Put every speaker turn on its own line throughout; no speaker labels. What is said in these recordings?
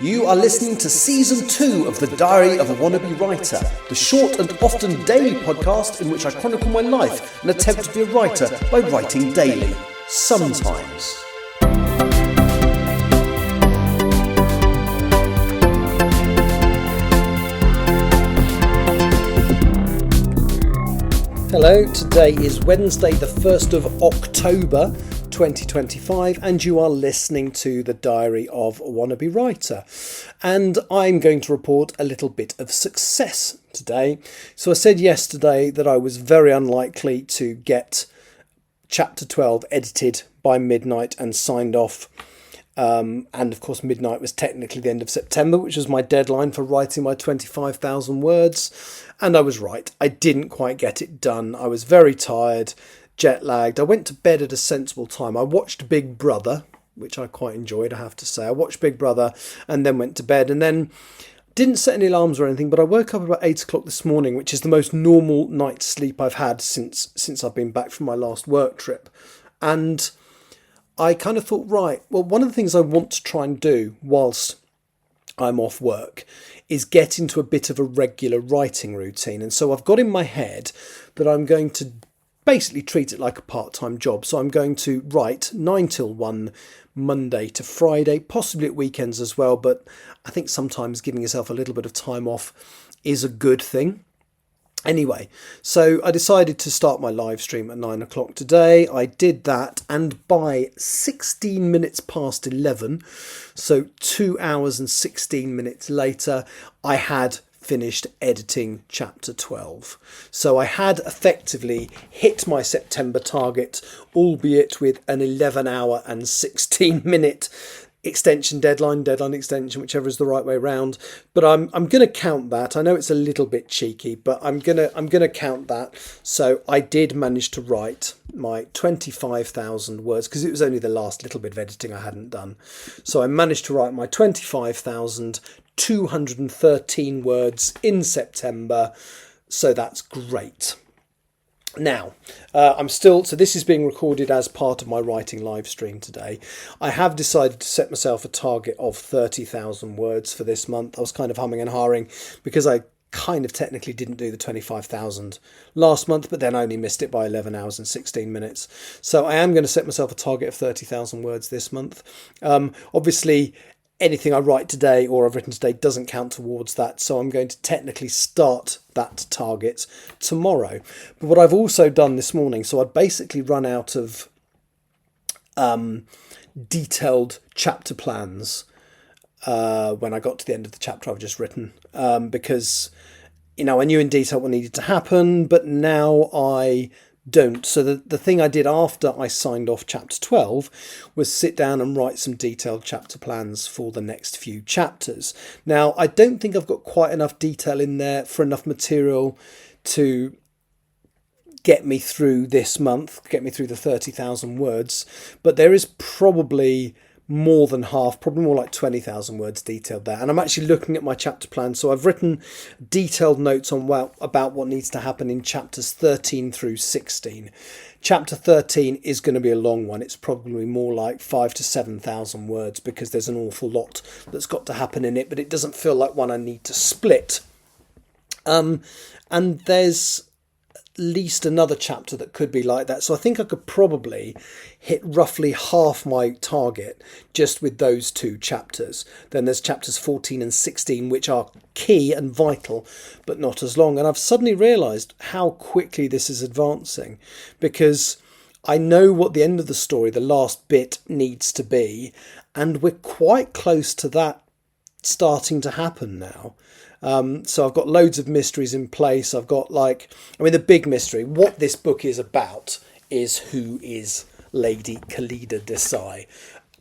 You are listening to Season 2 of The Diary of a Wannabe Writer, the short and often daily podcast in which I chronicle my life and attempt to be a writer by writing daily. Sometimes. Hello, today is Wednesday the 1st of October 2025 and you are listening to The Diary of a Wannabe Writer, and I'm going to report a little bit of success today. So I said yesterday that I was very unlikely to get chapter 12 edited by midnight and signed off. And of course midnight was technically the end of September, which was my deadline for writing my 25,000 words, and I was right. I didn't quite get it done. I was very tired, jet lagged. I went to bed at a sensible time. I watched Big Brother, which I quite enjoyed, I have to say. I watched Big Brother and then went to bed, and then didn't set any alarms or anything, but I woke up about 8 o'clock this morning, which is the most normal night's sleep I've had since I've been back from my last work trip. And I kind of thought, right, well, one of the things I want to try and do whilst I'm off work is get into a bit of a regular writing routine. And so I've got in my head that I'm going to basically treat it like a part-time job. So I'm going to write 9 till 1, Monday to Friday, possibly at weekends as well. But I think sometimes giving yourself a little bit of time off is a good thing. Anyway, so I decided to start my live stream at 9 o'clock today. I did that, and by 16 minutes past 11, so 2 hours and 16 minutes later, I had finished editing chapter 12. So I had effectively hit my September target, albeit with an 11 hour and 16 minute deadline extension, whichever is the right way around. But I'm going to count that. I know it's a little bit cheeky, but I'm going to count that. So I did manage to write my 25,000 words, because it was only the last little bit of editing I hadn't done. So I managed to write my 25,213 words in September. So that's great. Now, so this is being recorded as part of my writing live stream today. I have decided to set myself a target of 30,000 words for this month. I was kind of humming and hawing because I kind of technically didn't do the 25,000 last month, but then I only missed it by 11 hours and 16 minutes. So I am going to set myself a target of 30,000 words this month. Obviously, anything I write today or I've written today doesn't count towards that, so I'm going to technically start that target tomorrow. But what I've also done this morning, so I'd basically run out of detailed chapter plans when I got to the end of the chapter I've just written, because I knew in detail what needed to happen, but now I don't. So the thing I did after I signed off chapter 12 was sit down and write some detailed chapter plans for the next few chapters. Now, I don't think I've got quite enough detail in there for enough material to get me through this month, get me through the 30,000 words, but there is probably more than half, probably more like 20,000 words detailed there. And I'm actually looking at my chapter plan. So I've written detailed notes on about what needs to happen in chapters 13 through 16. Chapter 13 is going to be a long one. It's probably more like 5,000 to 7,000 words because there's an awful lot that's got to happen in it, but it doesn't feel like one I need to split. And there's at least another chapter that could be like that. So I think I could probably hit roughly half my target just with those two chapters. Then there's chapters 14 and 16, which are key and vital, but not as long. And I've suddenly realised how quickly this is advancing, because I know what the end of the story, the last bit, needs to be. And we're quite close to that starting to happen now. So I've got loads of mysteries in place. I've got the big mystery. What this book is about is who is Lady Khalida Desai.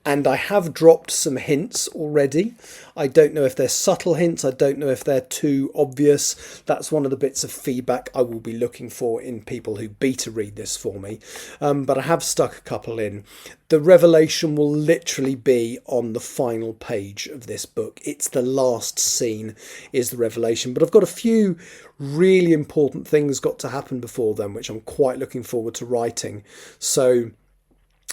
And I have dropped some hints already. I don't know if they're subtle hints. I don't know if they're too obvious. That's one of the bits of feedback I will be looking for in people who beta read this for me. But I have stuck a couple in. The revelation will literally be on the final page of this book. It's the last scene is the revelation. But I've got a few really important things got to happen before then, which I'm quite looking forward to writing. So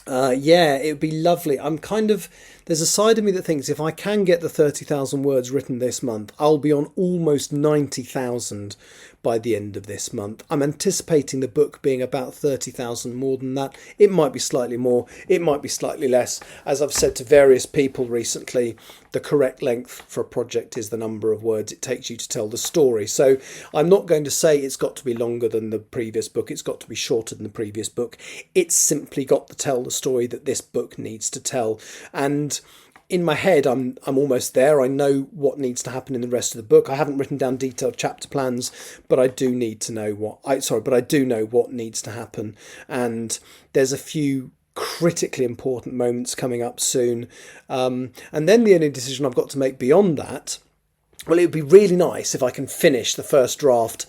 Yeah, it would be lovely. There's a side of me that thinks if I can get the 30,000 words written this month, I'll be on almost 90,000 by the end of this month. I'm anticipating the book being about 30,000 more than that. It might be slightly more, it might be slightly less. As I've said to various people recently, the correct length for a project is the number of words it takes you to tell the story. So I'm not going to say it's got to be longer than the previous book, it's got to be shorter than the previous book. It's simply got to tell the story that this book needs to tell. And in my head, I'm almost there. I know what needs to happen in the rest of the book. I haven't written down detailed chapter plans, but I do need to know I do know what needs to happen. And there's a few critically important moments coming up soon. And then the only decision I've got to make beyond that, well, it would be really nice if I can finish the first draft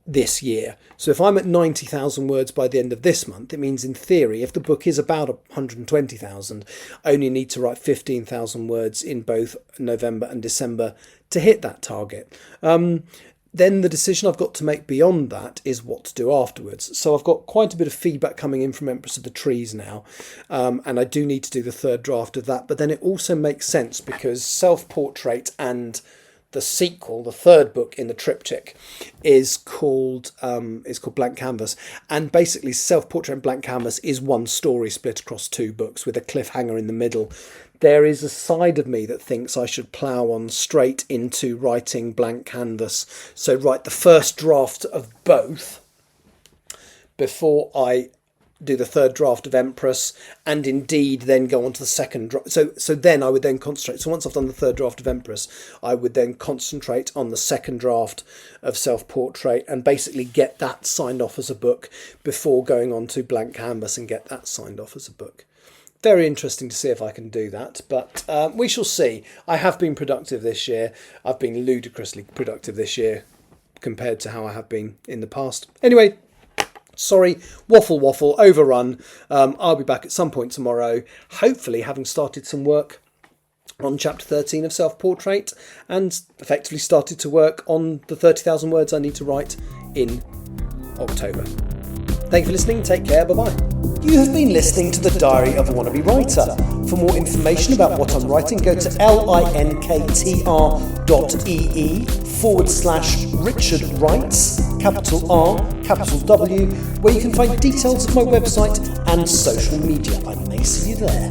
this year. So if I'm at 90,000 words by the end of this month, it means in theory, if the book is about 120,000, I only need to write 15,000 words in both November and December to hit that target. Then the decision I've got to make beyond that is what to do afterwards. So I've got quite a bit of feedback coming in from Empress of the Trees now, and I do need to do the third draft of that. But then it also makes sense because Self-Portrait and the sequel, the third book in the triptych, is called Blank Canvas, and basically Self-Portrait and Blank Canvas is one story split across two books with a cliffhanger in the middle. There is a side of me that thinks I should plough on straight into writing Blank Canvas, so write the first draft of both before I do the third draft of Empress, and indeed then go on to the second draft. So then I would then concentrate. So once I've done the third draft of Empress, I would then concentrate on the second draft of Self-Portrait and basically get that signed off as a book before going on to Blank Canvas and get that signed off as a book. Very interesting to see if I can do that, but we shall see. I have been productive this year. I've been ludicrously productive this year compared to how I have been in the past. Anyway, sorry, waffle, overrun. I'll be back at some point tomorrow, hopefully having started some work on chapter 13 of Self-Portrait and effectively started to work on the 30,000 words I need to write in October. Thank you for listening. Take care. Bye-bye. You have been listening to The Diary of a Wannabe Writer. For more information about what I'm writing, go to linktr.ee/Richard Writes, capital R, capital W, where you can find details of my website and social media. I may see you there.